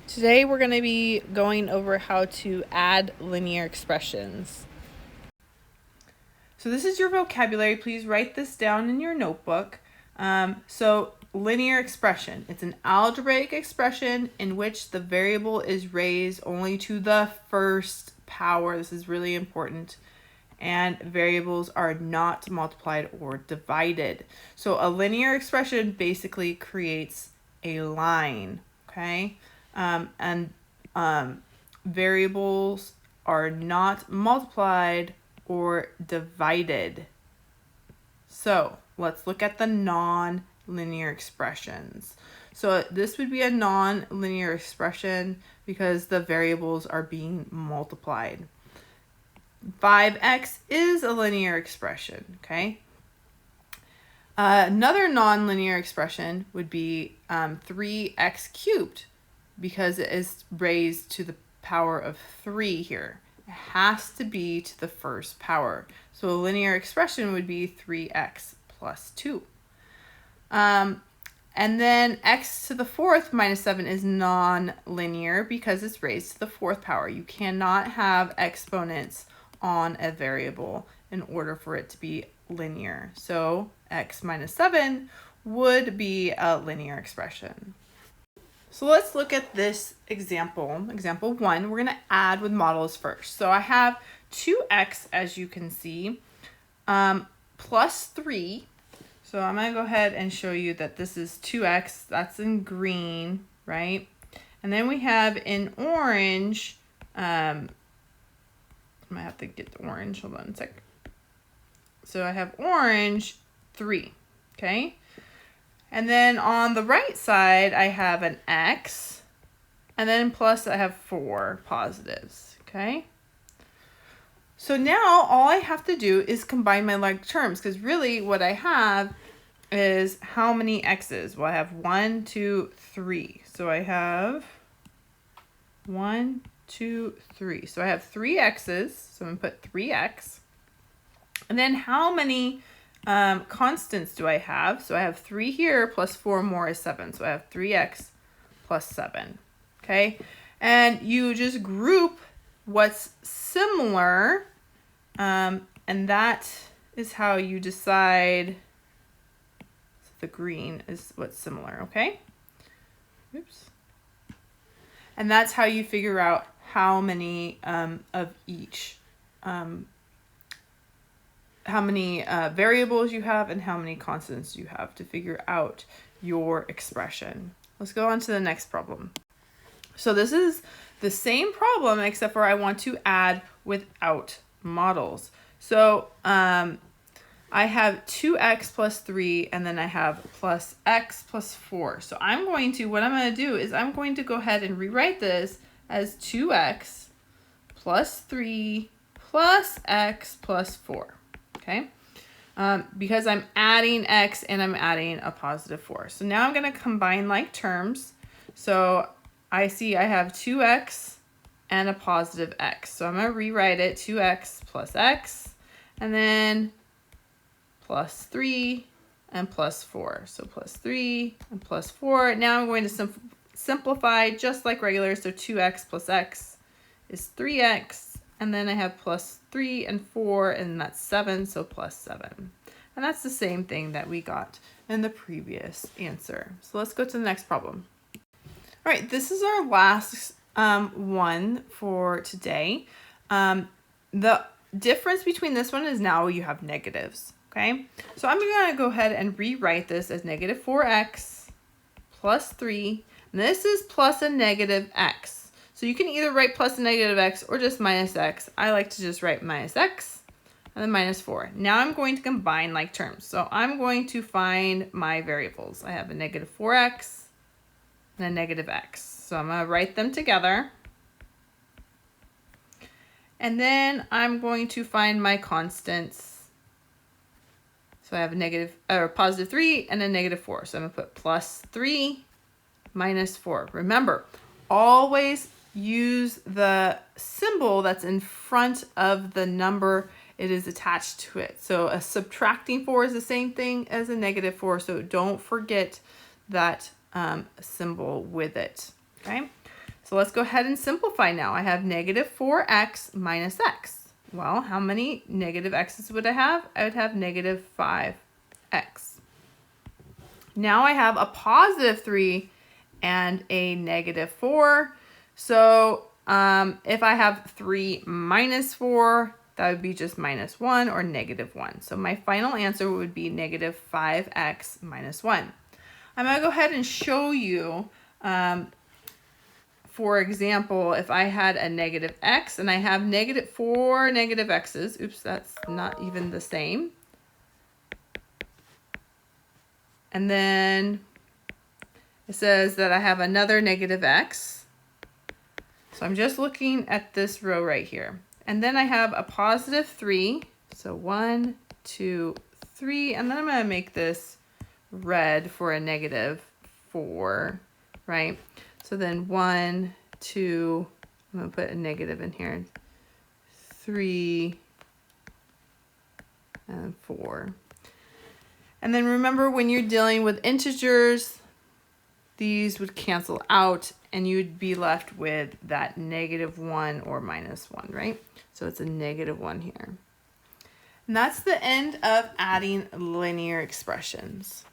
Today we're going to be going over how to add linear expressions. So this is your vocabulary. Please write this down in your notebook. So linear expression. It's an algebraic expression in which the variable is raised only to the first power. This is really important. And variables are not multiplied or divided. So a linear expression basically creates a line, okay? Variables are not multiplied or divided. So let's look at the non-linear expressions. So this would be a non-linear expression because the variables are being multiplied. 5x is a linear expression, okay? Another non-linear expression would be 3x cubed because it is raised to the power of 3 here. It has to be to the first power. So a linear expression would be 3x plus 2. And then x to the fourth minus 7 is non-linear because it's raised to the fourth power. You cannot have exponents on a variable in order for it to be linear. So x minus 7 would be a linear expression. So let's look at this example. Example 1, we're going to add with models first. So I have 2x, as you can see, plus 3. So I'm going to go ahead and show you that this is 2x. That's in green, right? And then we have in orange, I might have to get the orange. Hold on a sec. So I have orange 3, okay? And then on the right side, I have an x, and then plus I have 4 positives, okay? So now all I have to do is combine my like terms, because really what I have is how many x's? Well, I have 1, 2, 3. So I have 1, 2, 3. So I have 3 x's. So I'm going to put 3x. And then how many constants do I have? So I have 3 here plus 4 more is 7. So I have 3x plus 7. Okay. And you just group what's similar. And that is how you decide the green is what's similar. Okay. Oops. And that's how you figure out how many of each, how many variables you have and how many constants you have to figure out your expression. Let's go on to the next problem. So this is the same problem except for I want to add without models. So I have 2x plus 3 and then I have plus x plus 4. So what I'm going to do is I'm going to go ahead and rewrite this as 2x plus 3 plus x plus 4. Okay, because I'm adding x and I'm adding a positive 4. So now I'm going to combine like terms. So I see I have 2x and a positive x. So I'm going to rewrite it 2x plus x and then plus 3 and plus 4. So plus 3 and plus 4. Now I'm going to simplify just like regular. So 2x plus x is 3x. And then I have plus 3 and 4, and that's 7, so plus 7. And that's the same thing that we got in the previous answer. So let's go to the next problem. All right, this is our last one for today. The difference between this one is now you have negatives, okay? So I'm going to go ahead and rewrite this as negative 4x plus 3. And this is plus a negative x. So you can either write plus a negative x or just minus x. I like to just write minus x and then minus 4. Now I'm going to combine like terms. So I'm going to find my variables. I have a negative 4x and a negative x. So I'm going to write them together. And then I'm going to find my constants. So I have a positive 3 and a negative 4. So I'm going to put plus 3 minus 4. Remember, always use the symbol that's in front of the number it is attached to it. So a subtracting 4 is the same thing as a negative 4. So don't forget that symbol with it. Okay. So let's go ahead and simplify now. I have negative 4x minus x. Well, how many negative x's would I have? I would have negative 5x. Now I have a positive 3 and a negative 4. So if I have 3 minus 4, that would be just minus 1 or negative 1. So my final answer would be negative 5x minus 1. I'm going to go ahead and show you, for example, if I had a negative x and I have negative 4 negative x's. Oops, that's not even the same. And then it says that I have another negative x. So I'm just looking at this row right here. And then I have a positive 3. So 1, 2, 3. And then I'm going to make this red for a negative 4, right? So then 1, 2, I'm going to put a negative in here. 3, and 4. And then remember, when you're dealing with integers, these would cancel out and you'd be left with that negative 1 or minus 1, right? So it's a negative 1 here. And that's the end of adding linear expressions.